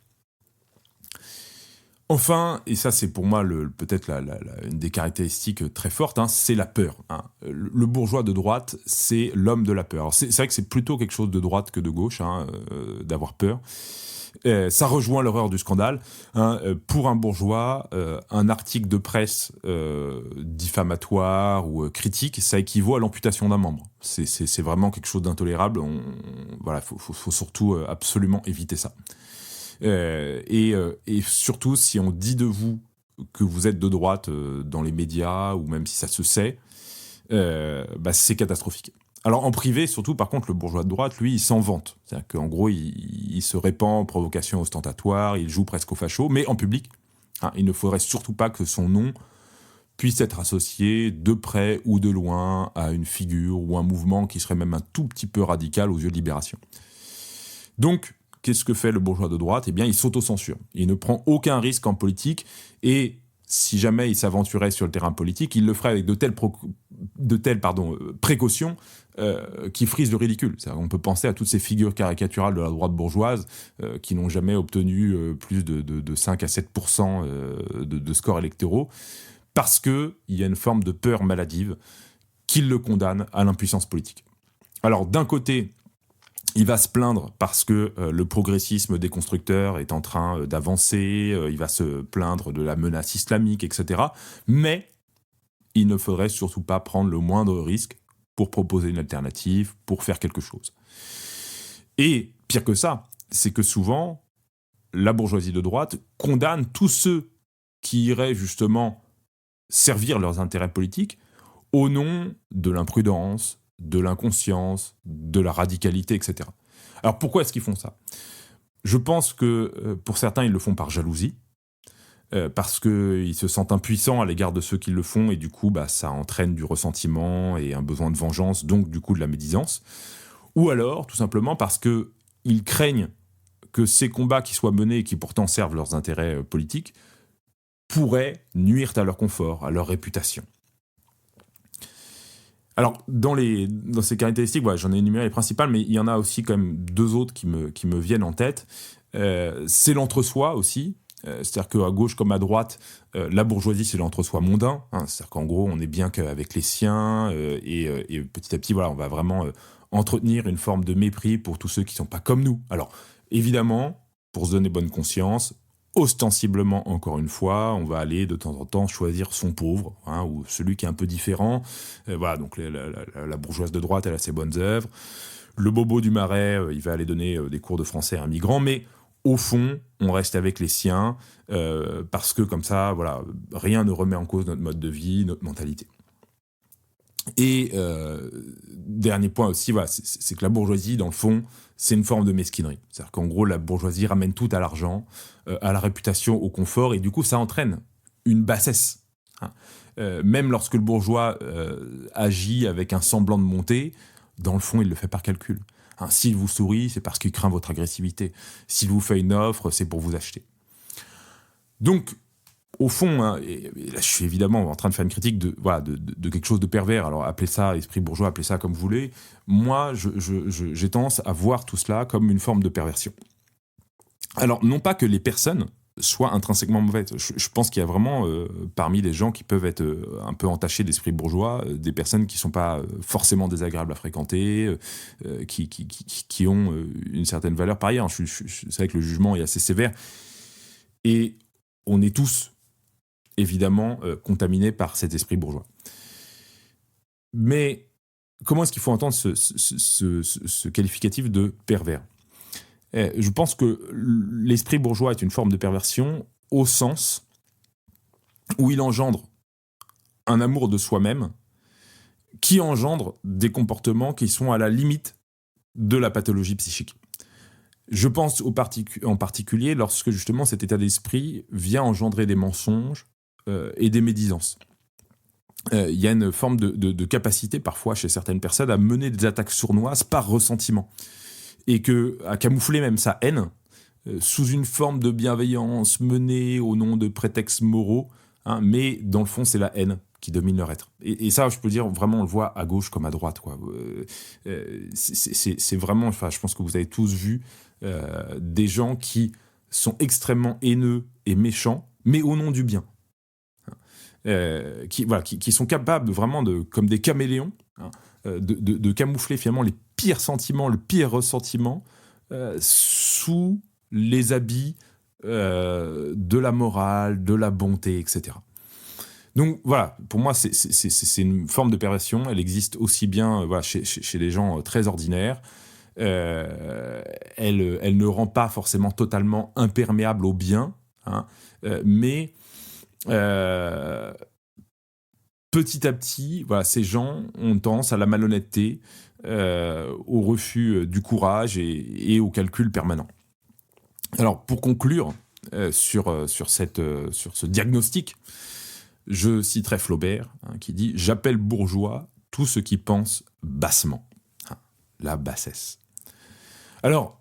Enfin, et ça c'est pour moi peut-être une des caractéristiques très fortes, hein, c'est la peur. Hein. Le bourgeois de droite, c'est l'homme de la peur. Alors c'est vrai que c'est plutôt quelque chose de droite que de gauche, hein, d'avoir peur. Ça rejoint l'horreur du scandale. Hein. Pour un bourgeois, un article de presse diffamatoire ou critique, ça équivaut à l'amputation d'un membre. C'est vraiment quelque chose d'intolérable. Voilà, faut surtout absolument éviter ça. Et surtout, si on dit de vous que vous êtes de droite dans les médias, ou même si ça se sait, c'est catastrophique. Alors en privé, surtout, par contre, le bourgeois de droite, lui, il s'en vante. C'est-à-dire qu'en gros, il se répand en provocation ostentatoire, il joue presque au facho, mais en public, hein, il ne faudrait surtout pas que son nom puisse être associé de près ou de loin à une figure ou un mouvement qui serait même un tout petit peu radical aux yeux de Libération. Donc, qu'est-ce que fait le bourgeois de droite ? Eh bien, il s'autocensure. Il ne prend aucun risque en politique et si jamais il s'aventurait sur le terrain politique, il le ferait avec de telles précautions qui frisent le ridicule. On peut penser à toutes ces figures caricaturales de la droite bourgeoise qui n'ont jamais obtenu plus de 5 à 7% de scores électoraux parce qu'il y a une forme de peur maladive qui le condamne à l'impuissance politique. Alors, d'un côté, il va se plaindre parce que le progressisme des constructeurs est en train d'avancer, il va se plaindre de la menace islamique, etc. Mais il ne faudrait surtout pas prendre le moindre risque pour proposer une alternative, pour faire quelque chose. Et pire que ça, c'est que souvent, la bourgeoisie de droite condamne tous ceux qui iraient justement servir leurs intérêts politiques au nom de l'imprudence, de l'inconscience, de la radicalité, etc. Alors pourquoi est-ce qu'ils font ça ? Je pense que pour certains, ils le font par jalousie, parce qu'ils se sentent impuissants à l'égard de ceux qui le font, et du coup, ça entraîne du ressentiment et un besoin de vengeance, donc du coup de la médisance. Ou alors, tout simplement parce qu'ils craignent que ces combats qui soient menés et qui pourtant servent leurs intérêts politiques pourraient nuire à leur confort, à leur réputation. Alors, dans ces caractéristiques, j'en ai énuméré les principales, mais il y en a aussi quand même deux autres qui me viennent en tête. C'est l'entre-soi aussi. C'est-à-dire qu'à gauche comme à droite, la bourgeoisie, c'est l'entre-soi mondain. Hein, c'est-à-dire qu'en gros, on n'est bien qu'avec les siens. Et petit à petit, on va vraiment entretenir une forme de mépris pour tous ceux qui ne sont pas comme nous. Alors, évidemment, pour se donner bonne conscience, ostensiblement, encore une fois, on va aller de temps en temps choisir son pauvre, hein, ou celui qui est un peu différent. Donc la bourgeoise de droite, elle a ses bonnes œuvres. Le bobo du Marais, il va aller donner des cours de français à un migrant, mais au fond, on reste avec les siens, parce que comme ça, rien ne remet en cause notre mode de vie, notre mentalité. Et dernier point aussi, c'est que la bourgeoisie, dans le fond, c'est une forme de mesquinerie. C'est-à-dire qu'en gros, la bourgeoisie ramène tout à l'argent, à la réputation, au confort, et du coup, ça entraîne une bassesse. Hein. Même lorsque le bourgeois agit avec un semblant de montée, dans le fond, il le fait par calcul. Hein, s'il vous sourit, c'est parce qu'il craint votre agressivité. S'il vous fait une offre, c'est pour vous acheter. Donc, au fond, hein, et là je suis évidemment en train de faire une critique de quelque chose de pervers, alors appelez ça esprit bourgeois, appelez ça comme vous voulez, moi j'ai tendance à voir tout cela comme une forme de perversion. Alors non pas que les personnes soient intrinsèquement mauvaises, je pense qu'il y a vraiment parmi les gens qui peuvent être un peu entachés d'esprit bourgeois, des personnes qui ne sont pas forcément désagréables à fréquenter, qui ont une certaine valeur par ailleurs. C'est vrai que le jugement est assez sévère, et on est tous évidemment contaminé par cet esprit bourgeois. Mais comment est-ce qu'il faut entendre ce qualificatif de pervers ? Je pense que l'esprit bourgeois est une forme de perversion au sens où il engendre un amour de soi-même qui engendre des comportements qui sont à la limite de la pathologie psychique. Je pense en particulier lorsque justement cet état d'esprit vient engendrer des mensonges, et des médisances. Il y a une forme de capacité parfois chez certaines personnes à mener des attaques sournoises par ressentiment, et à camoufler même sa haine sous une forme de bienveillance menée au nom de prétextes moraux, hein, mais dans le fond c'est la haine qui domine leur être. Et ça, je peux dire, vraiment on le voit à gauche comme à droite, quoi. C'est vraiment, je pense que vous avez tous vu des gens qui sont extrêmement haineux et méchants, mais au nom du bien. Qui sont capables vraiment comme des caméléons, de camoufler finalement les pires sentiments, le pire ressentiment sous les habits de la morale, de la bonté, etc. Donc voilà, pour moi, c'est une forme de perversion. Elle existe aussi bien chez des gens très ordinaires. Elle ne rend pas forcément totalement imperméable au bien, mais petit à petit, ces gens ont tendance à la malhonnêteté, au refus du courage et au calcul permanent. Alors, pour conclure sur ce diagnostic, je citerai Flaubert, qui dit « J'appelle bourgeois tout ce qui pense bassement ». La bassesse. Alors,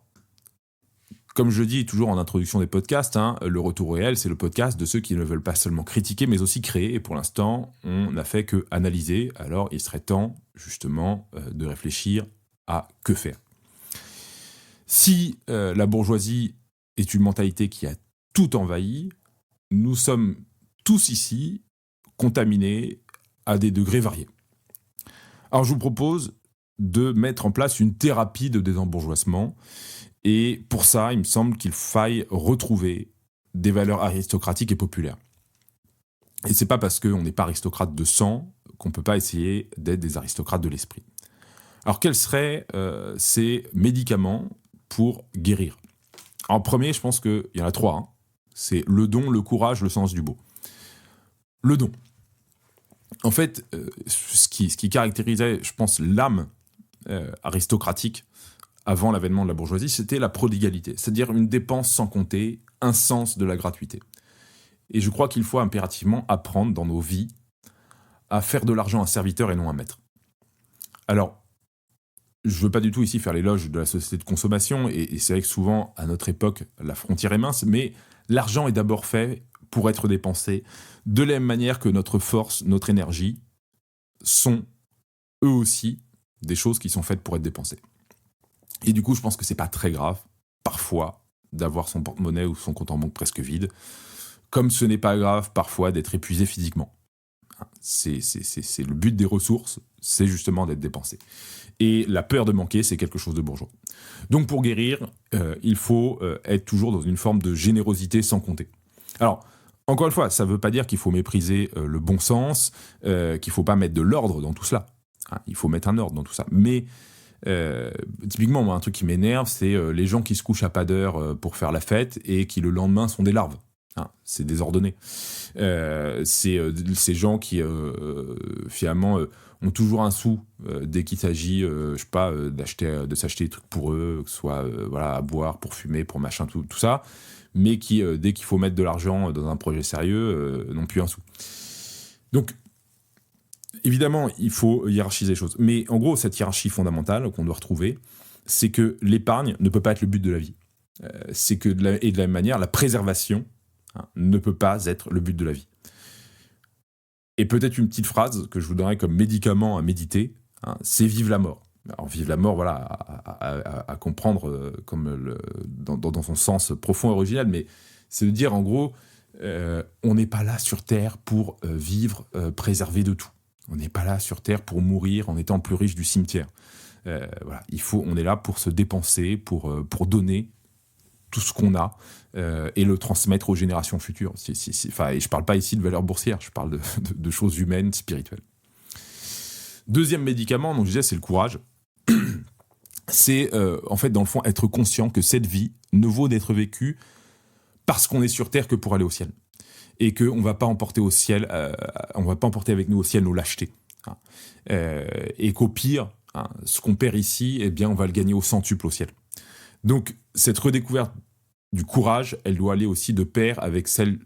comme je dis toujours en introduction des podcasts, le retour réel, c'est le podcast de ceux qui ne veulent pas seulement critiquer, mais aussi créer. Et pour l'instant, on n'a fait que analyser. Alors, il serait temps, justement, de réfléchir à que faire. Si la bourgeoisie est une mentalité qui a tout envahi, nous sommes tous ici contaminés à des degrés variés. Alors, je vous propose de mettre en place une thérapie de désembourgeoisement. Et pour ça, il me semble qu'il faille retrouver des valeurs aristocratiques et populaires. Et c'est pas parce qu'on n'est pas aristocrate de sang qu'on peut pas essayer d'être des aristocrates de l'esprit. Alors quels seraient ces médicaments pour guérir ? En premier, je pense qu'il y en a 3. C'est le don, le courage, le sens du beau. Le don. En fait, ce qui caractérisait, je pense, l'âme aristocratique avant l'avènement de la bourgeoisie, c'était la prodigalité, c'est-à-dire une dépense sans compter, un sens de la gratuité. Et je crois qu'il faut impérativement apprendre dans nos vies à faire de l'argent un serviteur et non un maître. Alors, je ne veux pas du tout ici faire l'éloge de la société de consommation, et c'est vrai que souvent, à notre époque, la frontière est mince, mais l'argent est d'abord fait pour être dépensé de la même manière que notre force, notre énergie sont eux aussi des choses qui sont faites pour être dépensées. Et du coup, je pense que c'est pas très grave, parfois, d'avoir son porte-monnaie ou son compte en banque presque vide, comme ce n'est pas grave, parfois, d'être épuisé physiquement. C'est le but des ressources, c'est justement d'être dépensé. Et la peur de manquer, c'est quelque chose de bourgeois. Donc pour guérir, il faut être toujours dans une forme de générosité sans compter. Alors, encore une fois, ça ne veut pas dire qu'il faut mépriser le bon sens, qu'il ne faut pas mettre de l'ordre dans tout cela. Il faut mettre un ordre dans tout ça. Mais typiquement, moi, un truc qui m'énerve, c'est les gens qui se couchent à pas d'heure pour faire la fête et qui le lendemain sont des larves. C'est désordonné. C'est ces gens qui finalement ont toujours un sou dès qu'il s'agit, je sais pas, de s'acheter des trucs pour eux, que ce soit à boire, pour fumer, pour machin, tout ça, mais qui dès qu'il faut mettre de l'argent dans un projet sérieux, n'ont plus un sou. Donc évidemment, il faut hiérarchiser les choses. Mais en gros, cette hiérarchie fondamentale qu'on doit retrouver, c'est que l'épargne ne peut pas être le but de la vie. C'est que de la même manière, la préservation ne peut pas être le but de la vie. Et peut-être une petite phrase que je vous donnerais comme médicament à méditer, c'est « vive la mort ». Alors, vive la mort, voilà, à comprendre comme dans son sens profond et original, mais c'est de dire, en gros, on n'est pas là sur Terre pour vivre préservé de tout. On n'est pas là sur Terre pour mourir en étant plus riche du cimetière. On est là pour se dépenser, pour donner tout ce qu'on a et le transmettre aux générations futures. Et je ne parle pas ici de valeurs boursières, je parle de choses humaines, spirituelles. Deuxième médicament, donc je disais, c'est le courage. C'est en fait, dans le fond, être conscient que cette vie ne vaut d'être vécue parce qu'on est sur Terre que pour aller au ciel. Et qu'on ne va pas emporter au ciel, on va pas emporter avec nous au ciel nos lâchetés. Et qu'au pire, ce qu'on perd ici, eh bien, on va le gagner au centuple au ciel. Donc, cette redécouverte du courage, elle doit aller aussi de pair avec celle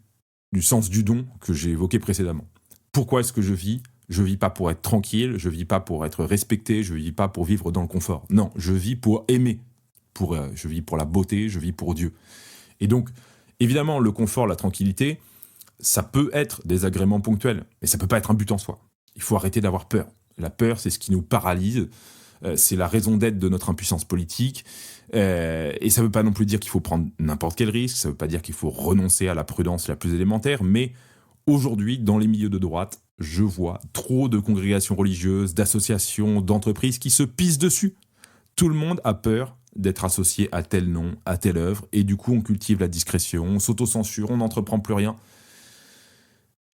du sens du don que j'ai évoqué précédemment. Pourquoi est-ce que je vis ? Je vis pas pour être tranquille, je vis pas pour être respecté, je vis pas pour vivre dans le confort. Non, je vis pour aimer. Je vis pour la beauté, je vis pour Dieu. Et donc, évidemment, le confort, la tranquillité, ça peut être des agréments ponctuels, mais ça peut pas être un but en soi. Il faut arrêter d'avoir peur. La peur, c'est ce qui nous paralyse. c'est la raison d'être de notre impuissance politique. Et ça ne veut pas non plus dire qu'il faut prendre n'importe quel risque, ça ne veut pas dire qu'il faut renoncer à la prudence la plus élémentaire, mais aujourd'hui, dans les milieux de droite, je vois trop de congrégations religieuses, d'associations, d'entreprises qui se pissent dessus. Tout le monde a peur d'être associé à tel nom, à telle œuvre, et du coup on cultive la discrétion, on s'autocensure, on n'entreprend plus rien.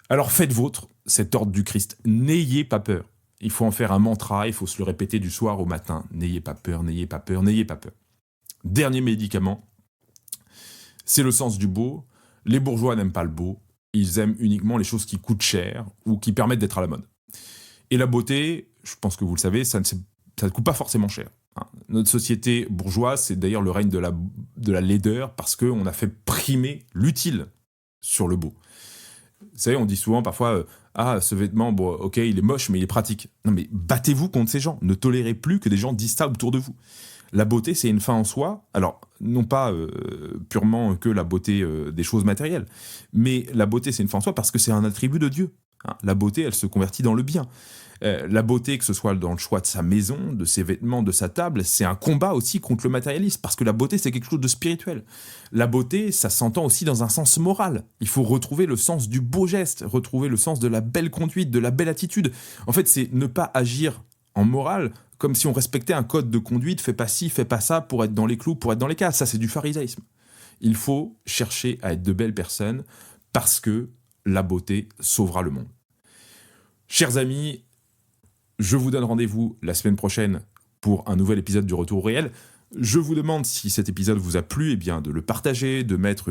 Alors faites vôtre cet ordre du Christ, n'ayez pas peur. Il faut en faire un mantra, il faut se le répéter du soir au matin. N'ayez pas peur, n'ayez pas peur, n'ayez pas peur. Dernier médicament, c'est le sens du beau. Les bourgeois n'aiment pas le beau, ils aiment uniquement les choses qui coûtent cher ou qui permettent d'être à la mode. Et la beauté, je pense que vous le savez, ça ne coûte pas forcément cher. Notre société bourgeoise, c'est d'ailleurs le règne de la laideur parce qu'on a fait primer l'utile sur le beau. Vous savez, on dit souvent parfois ce vêtement, bon, ok, il est moche, mais il est pratique. Non, mais battez-vous contre ces gens. Ne tolérez plus que des gens disent ça autour de vous. La beauté, c'est une fin en soi. Alors, non pas purement que la beauté des choses matérielles, mais la beauté, c'est une fin en soi parce que c'est un attribut de Dieu. La beauté, elle se convertit dans le bien. La beauté, que ce soit dans le choix de sa maison, de ses vêtements, de sa table, c'est un combat aussi contre le matérialisme, parce que la beauté, c'est quelque chose de spirituel. La beauté, ça s'entend aussi dans un sens moral. Il faut retrouver le sens du beau geste, retrouver le sens de la belle conduite, de la belle attitude. En fait, c'est ne pas agir en morale comme si on respectait un code de conduite, fais pas ci, fais pas ça, pour être dans les clous, pour être dans les cases. Ça, c'est du pharisaïsme. Il faut chercher à être de belles personnes, parce que la beauté sauvera le monde. Chers amis, je vous donne rendez-vous la semaine prochaine pour un nouvel épisode du Retour au réel. Je vous demande, si cet épisode vous a plu, eh bien de le partager, de mettre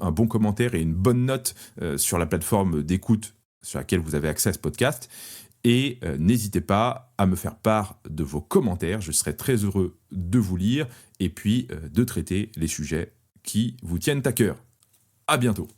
un bon commentaire et une bonne note sur la plateforme d'écoute sur laquelle vous avez accès à ce podcast. Et n'hésitez pas à me faire part de vos commentaires, je serai très heureux de vous lire et puis de traiter les sujets qui vous tiennent à cœur. À bientôt.